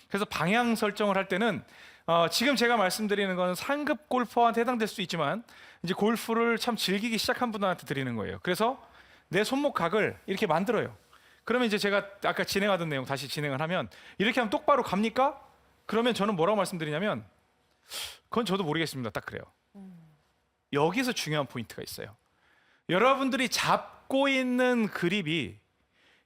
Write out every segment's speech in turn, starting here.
그래서 방향 설정을 할 때는 지금 제가 말씀드리는 건 상급 골퍼한테 해당될 수 있지만 이제 골프를 참 즐기기 시작한 분들한테 드리는 거예요. 그래서 내 손목 각을 이렇게 만들어요. 그러면 이제 제가 아까 진행하던 내용 다시 진행을 하면 이렇게 하면 똑바로 갑니까? 그러면 저는 뭐라고 말씀드리냐면 그건 저도 모르겠습니다. 딱 그래요. 여기서 중요한 포인트가 있어요. 여러분들이 잡고 있는 그립이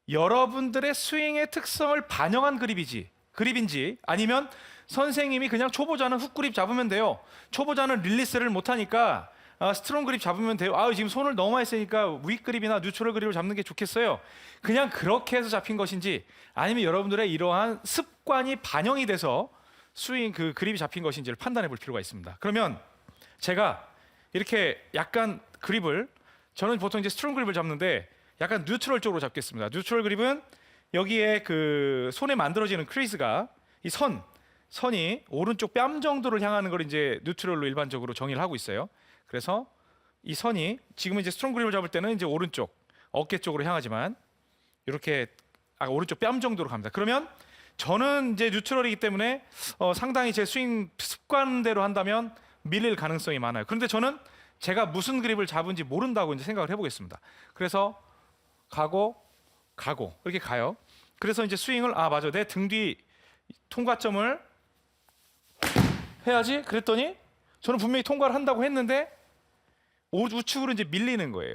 여러분들의 스윙의 특성을 반영한 그립인지 아니면 선생님이 그냥 초보자는 훅 그립 잡으면 돼요. 초보자는 릴리스를 못하니까 스트롱 그립 잡으면 돼요. 지금 손을 너무 많이 쓰니까 윗 그립이나 뉴트럴 그립을 잡는 게 좋겠어요. 그냥 그렇게 해서 잡힌 것인지 아니면 여러분들의 이러한 습관이 반영이 돼서 스윙 그 그립이 잡힌 것인지를 판단해 볼 필요가 있습니다. 그러면 제가 이렇게 약간 그립을 저는 보통 이제 스트롱 그립을 잡는데 약간 뉴트럴 쪽으로 잡겠습니다. 뉴트럴 그립은 여기에 그 손에 만들어지는 크리스가 이 선이 오른쪽 뺨 정도를 향하는 걸 이제 뉴트럴로 일반적으로 정의를 하고 있어요. 그래서 이 선이 지금은 이제 스트롱 그립을 잡을 때는 이제 오른쪽 어깨 쪽으로 향하지만 이렇게 오른쪽 뺨 정도로 갑니다. 그러면 저는 이제 뉴트럴이기 때문에 상당히 제 스윙 습관대로 한다면 밀릴 가능성이 많아요. 그런데 저는 제가 무슨 그립을 잡은지 모른다고 이제 생각을 해보겠습니다. 그래서 가고 이렇게 가요. 그래서 이제 스윙을 맞아 내 등 뒤 통과점을 해야지. 그랬더니 저는 분명히 통과를 한다고 했는데 우측으로 이제 밀리는 거예요.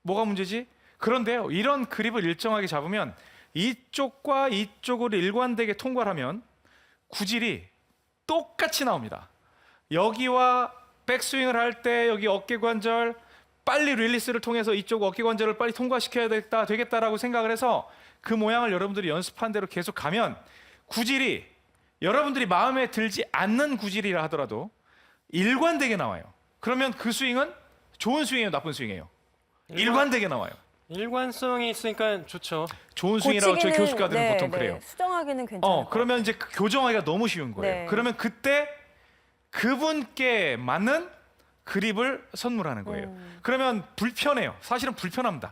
뭐가 문제지? 그런데요, 이런 그립을 일정하게 잡으면 이쪽과 이쪽으로 일관되게 통과를 하면 구질이 똑같이 나옵니다. 여기와 백스윙을 할 때 여기 어깨 관절 빨리 릴리스를 통해서 이쪽 어깨 관절을 빨리 통과시켜야 되겠다라고 생각을 해서 그 모양을 여러분들이 연습한 대로 계속 가면 구질이 여러분들이 마음에 들지 않는 구질이라 하더라도 일관되게 나와요. 그러면 그 스윙은 좋은 스윙이에요, 나쁜 스윙이에요? 일관되게 나와요. 일관성이 있으니까 좋죠. 좋은 스윙이라고 저희 교수가들은 보통 그래요. 수정하기는 괜찮아요. 그러면 이제 교정하기가 너무 쉬운 거예요. 네. 그러면 그때 그분께 맞는 그립을 선물하는 거예요. 그러면 불편해요. 사실은 불편합니다.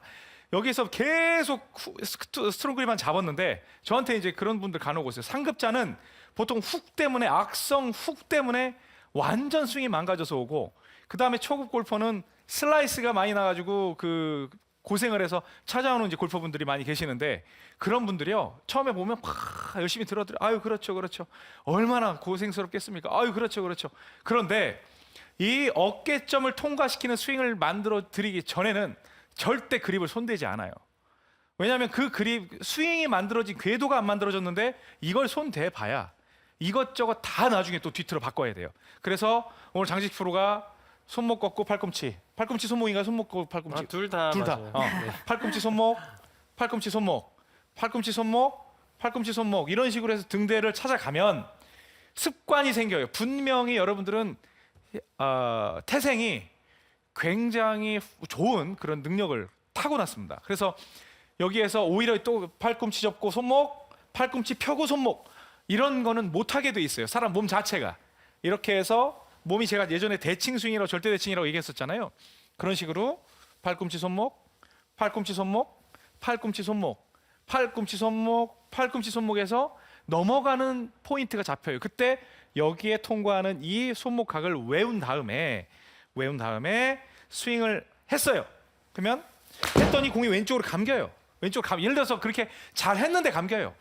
여기서 계속 스트롱 그립만 잡았는데 저한테 이제 그런 분들 간혹 오세요. 상급자는 보통 훅 때문에 악성 훅 때문에 완전 스윙이 망가져서 오고, 그 다음에 초급 골퍼는 슬라이스가 많이 나가지고 그 고생을 해서 찾아오는 이제 골퍼분들이 많이 계시는데, 그런 분들이요 처음에 보면 막 열심히 들어드려. 그렇죠. 얼마나 고생스럽겠습니까? 그렇죠. 그런데 이 어깨점을 통과시키는 스윙을 만들어 드리기 전에는 절대 그립을 손대지 않아요. 왜냐하면 그 그립 스윙이 만들어진 궤도가 안 만들어졌는데 이걸 손대 봐야 이것저것 다 나중에 또 뒤틀어 바꿔야 돼요. 그래서 오늘 장식 프로가 손목 꺾고 팔꿈치 손목인가 손목 꺾고 팔꿈치 둘 다. 네. 팔꿈치 손목 이런 식으로 해서 등대를 찾아가면 습관이 생겨요. 분명히 여러분들은 태생이 굉장히 좋은 그런 능력을 타고났습니다. 그래서 여기에서 오히려 또 팔꿈치 접고 손목, 팔꿈치 펴고 손목 이런 거는 못하게 돼 있어요. 사람 몸 자체가 이렇게 해서 몸이, 제가 예전에 대칭 스윙이라고 절대 대칭이라고 얘기했었잖아요. 그런 식으로 팔꿈치 손목, 팔꿈치 손목에서 넘어가는 포인트가 잡혀요. 그때 여기에 통과하는 이 손목각을 외운 다음에 스윙을 했어요. 그러면 했더니 공이 왼쪽으로 감겨요. 예를 들어서 그렇게 잘 했는데 감겨요.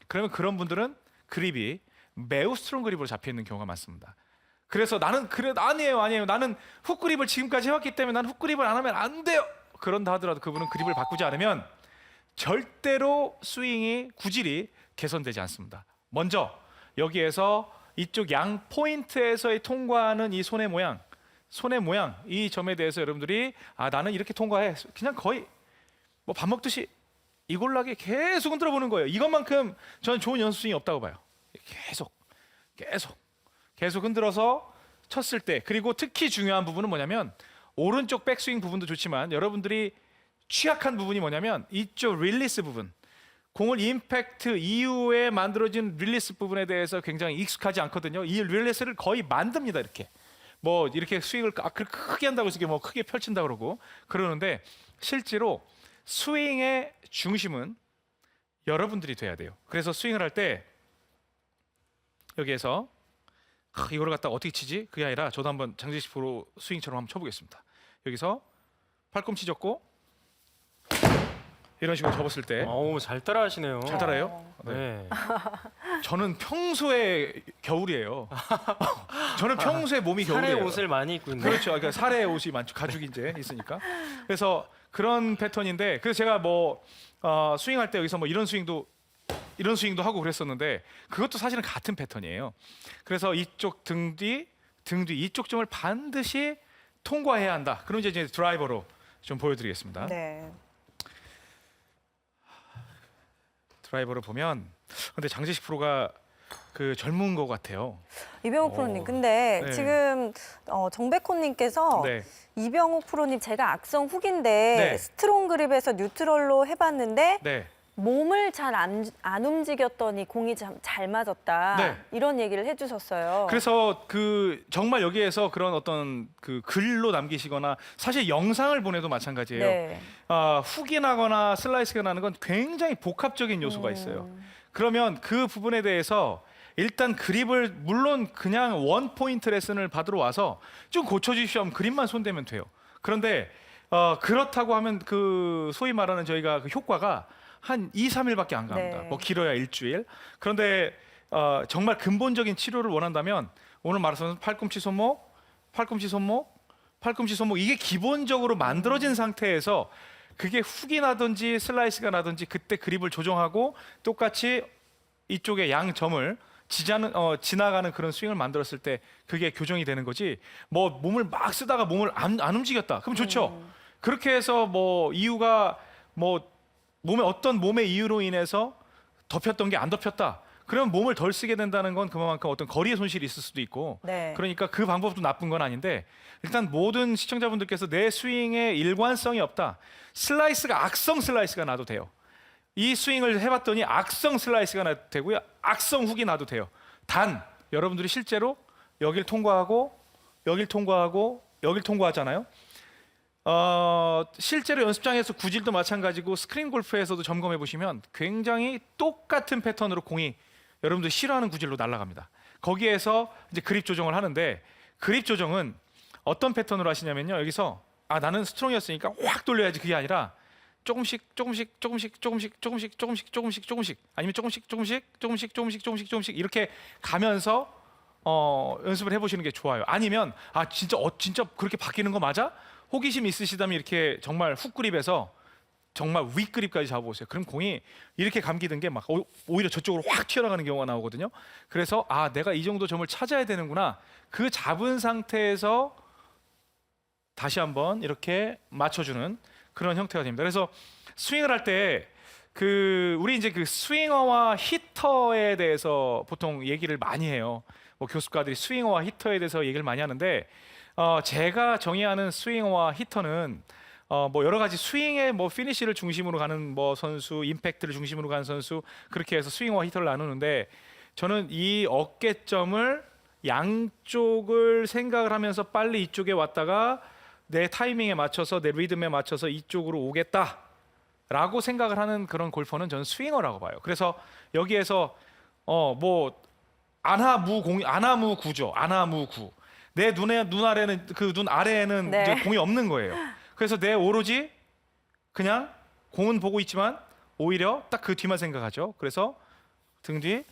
그러면 그런 분들은 그립이 매우 스트롱 그립으로 잡혀 있는 경우가 많습니다. 그래서 아니에요. 나는 훅 그립을 지금까지 해왔기 때문에 난 훅 그립을 안 하면 안 돼요. 그런다 하더라도 그분은 그립을 바꾸지 않으면 절대로 스윙이 구질이 개선되지 않습니다. 먼저 여기에서 이쪽 양 포인트에서의 통과하는 이 손의 모양 이 점에 대해서 여러분들이 나는 이렇게 통과해. 그냥 거의 뭐 밥 먹듯이 이골라게 계속 흔들어 보는 거예요. 이것만큼 저는 좋은 연습 스윙이 없다고 봐요. 계속 흔들어서 쳤을 때, 그리고 특히 중요한 부분은 뭐냐면 오른쪽 백스윙 부분도 좋지만 여러분들이 취약한 부분이 뭐냐면 이쪽 릴리스 부분, 공을 임팩트 이후에 만들어진 릴리스 부분에 대해서 굉장히 익숙하지 않거든요. 이 릴리스를 거의 만듭니다. 이렇게 스윙을 크게 한다고 해서 뭐 크게 펼친다 그러는데 실제로 스윙의 중심은 여러분들이 돼야 돼요. 그래서 스윙을 할 때 여기에서 이거를 갖다가 어떻게 치지? 그게 아니라 저도 한번 장재식 프로 스윙처럼 한번 쳐보겠습니다. 여기서 팔꿈치 접고 이런 식으로 접었을 때 어우, 잘 따라하시네요. 잘 따라해요? 네. 저는 평소에 겨울이에요. 저는 평소에 몸이 살의 겨울이에요. 옷을 많이 입고 있네요. 그렇죠. 그러니까 살의 옷이 많죠. 가죽이 이제 있으니까. 그래서 그런 패턴인데, 그래서 제가 뭐 스윙할 때 여기서 뭐 이런 스윙도 하고 그랬었는데 그것도 사실은 같은 패턴이에요. 그래서 이쪽 등 뒤 이쪽 점을 반드시 통과해야 한다. 그럼 이제 드라이버로 좀 보여드리겠습니다. 네. 드라이버를 보면 근데 장재식 프로가 그 젊은 것 같아요. 이병욱 프로님, 근데 네. 지금 정백호님께서 네. 이병욱 프로님 제가 악성 후기인데 네. 스트롱 그립에서 뉴트럴로 해봤는데 네. 몸을 잘 안 움직였더니 공이 잘 맞았다. 네. 이런 얘기를 해주셨어요. 그래서 그 정말 여기에서 그런 어떤 그 글로 남기시거나 사실 영상을 보내도 마찬가지예요. 네. 훅이 나거나 슬라이스가 나는 건 굉장히 복합적인 요소가 있어요. 그러면 그 부분에 대해서 일단 그립을 물론 그냥 원 포인트 레슨을 받으러 와서 좀 고쳐주십시오 하면 그립만 손대면 돼요. 그런데 그렇다고 하면 그 소위 말하는 저희가 그 효과가 한 2, 3일밖에 안 갑니다. 네. 뭐 길어야 일주일. 그런데 정말 근본적인 치료를 원한다면 오늘 말씀하신 팔꿈치 손목 이게 기본적으로 만들어진 상태에서 그게 훅이 나든지 슬라이스가 나든지 그때 그립을 조정하고 똑같이 이쪽에 양 점을 지나가는 그런 스윙을 만들었을 때 그게 교정이 되는 거지. 뭐 몸을 막 쓰다가 몸을 안 움직였다. 그럼 좋죠. 그렇게 해서 뭐 이유가 뭐 어떤 몸의 이유로 인해서 덮였던 게 안 덮였다. 그러면 몸을 덜 쓰게 된다는 건 그만큼 어떤 거리의 손실이 있을 수도 있고. 네. 그러니까 그 방법도 나쁜 건 아닌데 일단 모든 시청자분들께서 내 스윙에 일관성이 없다. 슬라이스가 악성 슬라이스가 나도 돼요. 이 스윙을 해봤더니 악성 슬라이스가 나도 되고요. 악성 훅이 나도 돼요. 단 여러분들이 실제로 여길 통과하고 여길 통과하잖아요. 실제로 연습장에서 구질도 마찬가지고 스크린 골프에서도 점검해 보시면 굉장히 똑같은 패턴으로 공이 여러분들 싫어하는 구질로 날아갑니다. 거기에서 이제 그립 조정을 하는데 그립 조정은 어떤 패턴으로 하시냐면요. 여기서 나는 스트롱이었으니까 확 돌려야지 그게 아니라 조금씩 아니면 조금씩 이렇게 가면서 연습을 해보시는 게 좋아요. 아니면 진짜 그렇게 바뀌는 거 맞아? 호기심 있으시다면 이렇게 정말 훅 그립에서 정말 윗 그립까지 잡아보세요. 그럼 공이 이렇게 감기던 게 막 오히려 저쪽으로 확 튀어나가는 경우가 나오거든요. 그래서 내가 이 정도 점을 찾아야 되는구나. 그 잡은 상태에서 다시 한번 이렇게 맞춰주는 그런 형태가 됩니다. 그래서 스윙을 할 때 우리 이제 그 스윙어와 히터에 대해서 보통 얘기를 많이 해요. 뭐 교습가들이 스윙어와 히터에 대해서 얘기를 많이 하는데 제가 정의하는 스윙어와 히터는 뭐 여러 가지 스윙의 뭐 피니시를 중심으로 가는 뭐 선수, 임팩트를 중심으로 가는 선수 그렇게 해서 스윙어와 히터를 나누는데 저는 이 어깨점을 양쪽을 생각을 하면서 빨리 이쪽에 왔다가 내 타이밍에 맞춰서 내 리듬에 맞춰서 이쪽으로 오겠다라고 생각을 하는 그런 골퍼는 저는 스윙어라고 봐요. 그래서 여기에서 뭐 안하무 구죠. 안하무 구. 내 눈 아래는 그 눈 아래에는 네. 이제 공이 없는 거예요. 그래서 내 오로지 그냥 공은 보고 있지만 오히려 딱 그 뒤만 생각하죠. 그래서 등 뒤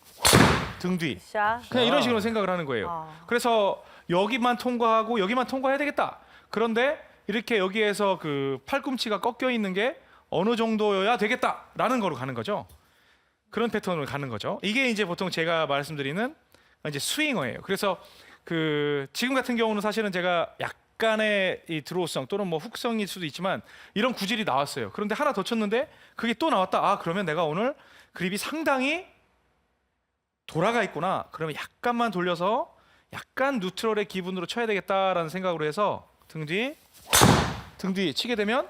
샷. 그냥 이런 식으로 생각을 하는 거예요. 그래서 여기만 통과해야 되겠다. 그런데 이렇게 여기에서 그 팔꿈치가 꺾여 있는 게 어느 정도여야 되겠다라는 거로 가는 거죠. 그런 패턴으로 가는 거죠. 이게 이제 보통 제가 말씀드리는 이제 스윙어예요. 그래서 지금 같은 경우는 사실은 제가 약간의 이 드로우성 또는 뭐 훅성일 수도 있지만 이런 구질이 나왔어요. 그런데 하나 더 쳤는데 그게 또 나왔다. 그러면 내가 오늘 그립이 상당히 돌아가 있구나. 그러면 약간만 돌려서 약간 뉴트럴의 기분으로 쳐야 되겠다라는 생각으로 해서 등 뒤 치게 되면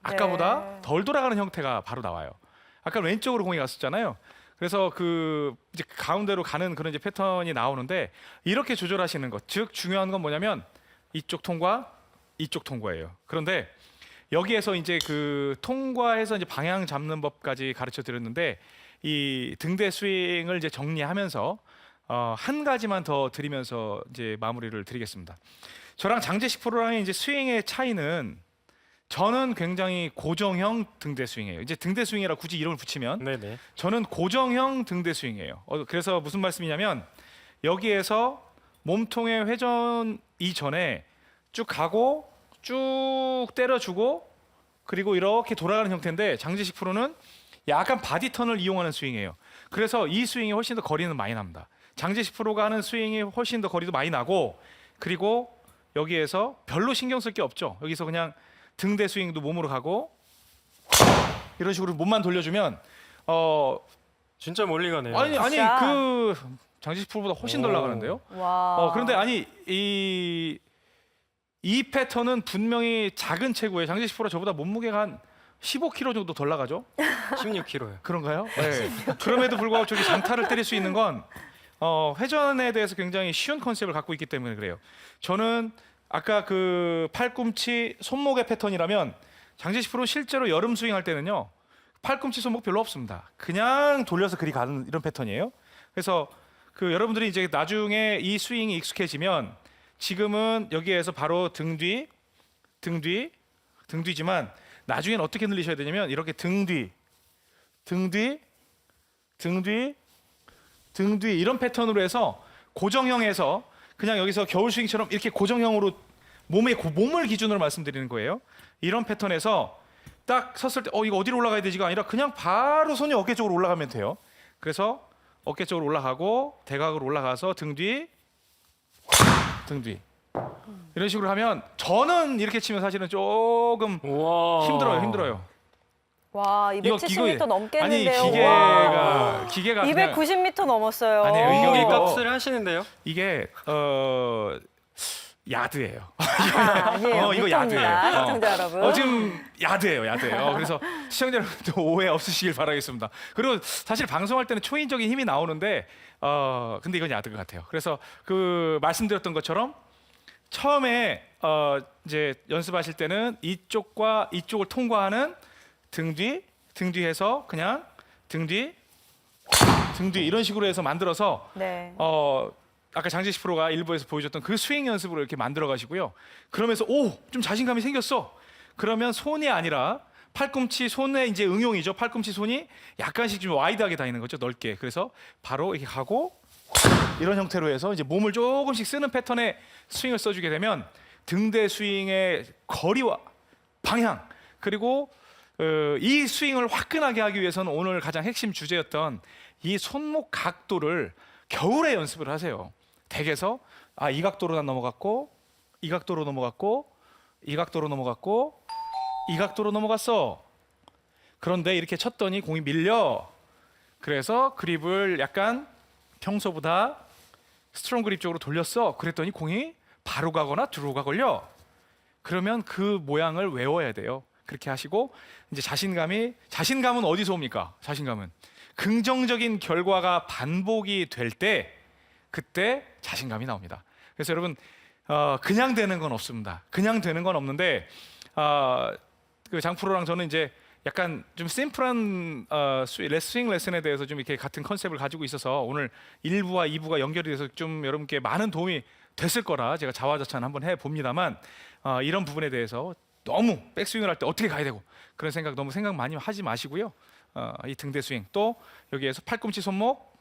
아까보다 네. 덜 돌아가는 형태가 바로 나와요. 아까 왼쪽으로 공이 갔었잖아요. 그래서 이제 가운데로 가는 그런 이제 패턴이 나오는데 이렇게 조절하시는 것, 즉 중요한 건 뭐냐면 이쪽 통과예요. 그런데 여기에서 이제 통과해서 이제 방향 잡는 법까지 가르쳐 드렸는데 이 등대 스윙을 이제 정리하면서 한 가지만 더 드리면서 이제 마무리를 드리겠습니다. 저랑 장재식 프로랑의 이제 스윙의 차이는 저는 굉장히 고정형 등대 스윙이에요. 이제 등대 스윙이라 굳이 이름을 붙이면 네네. 저는 고정형 등대 스윙이에요. 그래서 무슨 말씀이냐면 여기에서 몸통의 회전 이전에 쭉 가고 쭉 때려주고 그리고 이렇게 돌아가는 형태인데 장재식 프로는 약간 바디 턴을 이용하는 스윙이에요. 그래서 이 스윙이 훨씬 더 거리는 많이 납니다. 장재식 프로가 하는 스윙이 훨씬 더 거리도 많이 나고 그리고 여기에서 별로 신경 쓸 게 없죠. 여기서 그냥 등대 스윙도 몸으로 가고 이런 식으로 몸만 돌려주면 진짜 멀리 가네요. 아니 진짜? 그 장재식 프로보다 훨씬 덜 오. 나가는데요. 와. 그런데 아니 이 패턴은 분명히 작은 체구에 장재식 프로 저보다 몸무게가 한 15kg 정도 덜 나가죠? 16kg요. 그런가요? 네. 그럼에도 불구하고 저기 장타를 때릴 수 있는 건 회전에 대해서 굉장히 쉬운 컨셉을 갖고 있기 때문에 그래요. 저는 아까 그 팔꿈치 손목의 패턴이라면 장재식 프로 실제로 여름 스윙할 때는요 팔꿈치 손목 별로 없습니다. 그냥 돌려서 그리 가는 이런 패턴이에요. 그래서 그 여러분들이 이제 나중에 이 스윙이 익숙해지면 지금은 여기에서 바로 등 뒤지만 나중엔 어떻게 늘리셔야 되냐면 이렇게 등 뒤 이런 패턴으로 해서 고정형에서 그냥 여기서 겨울 스윙처럼 이렇게 고정형으로 몸을 기준으로 말씀드리는 거예요. 이런 패턴에서 딱 섰을 때 이거 어디로 올라가야 되지가 아니라 그냥 바로 손이 어깨 쪽으로 올라가면 돼요. 그래서 어깨 쪽으로 올라가고 대각으로 올라가서 등 뒤 이런 식으로 하면 저는 이렇게 치면 사실은 조금 우와. 힘들어요. 와, 이거 270m 넘겠는데요. 기계가 그냥 290m 넘었어요. 아니에요, 이 이거- 값을 하시는데요? 이게 야드예요. 아니에요. 이거 미터입니다, 야드예요. 시청자 여러분. 지금 야드예요. 그래서 시청자 여러분도 오해 없으시길 바라겠습니다. 그리고 사실 방송할 때는 초인적인 힘이 나오는데 근데 이건 야드 같아요. 그래서 그 말씀드렸던 것처럼 처음에 이제 연습하실 때는 이쪽과 이쪽을 통과하는 등 뒤에서 그냥 등 뒤 이런 식으로 해서 만들어서 네. 아까 장재식 프로가 일부에서 보여줬던 그 스윙 연습으로 이렇게 만들어 가시고요. 그러면서 좀 자신감이 생겼어. 그러면 손이 아니라 팔꿈치 손의 이제 응용이죠. 팔꿈치 손이 약간씩 좀 와이드하게 다니는 거죠. 넓게. 그래서 바로 이렇게 가고 이런 형태로 해서 이제 몸을 조금씩 쓰는 패턴의 스윙을 써주게 되면 등대 스윙의 거리와 방향 그리고 이 스윙을 화끈하게 하기 위해서는 오늘 가장 핵심 주제였던 이 손목 각도를 겨울에 연습을 하세요. 댁에서 이 각도로 난 넘어갔고 이 각도로 넘어갔고 이 각도로 넘어갔고 이 각도로 넘어갔어. 그런데 이렇게 쳤더니 공이 밀려. 그래서 그립을 약간 평소보다 스트롱 그립 쪽으로 돌렸어. 그랬더니 공이 바로 가거나 드로우가 걸려. 그러면 그 모양을 외워야 돼요. 그렇게 하시고 이제 자신감은 어디서 옵니까? 자신감은 긍정적인 결과가 반복이 될 때 그때 자신감이 나옵니다. 그래서 여러분 그냥 되는 건 없습니다. 그냥 되는 건 없는데 그 장프로랑 저는 이제 약간 좀 심플한 스윙 레슨에 대해서 좀 이렇게 같은 컨셉을 가지고 있어서 오늘 1부와 2부가 연결이 돼서 좀 여러분께 많은 도움이 됐을 거라 제가 자화자찬 한번 해봅니다만 이런 부분에 대해서 너무 백스윙을 할 때 어떻게 가야 되고 그런 너무 생각 많이 하지 마시고요. 이 등대 스윙 또 여기에서 팔꿈치 손목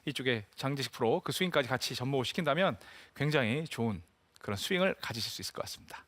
이쪽에 장재식 프로 그 스윙까지 같이 접목을 시킨다면 굉장히 좋은 그런 스윙을 가지실 수 있을 것 같습니다.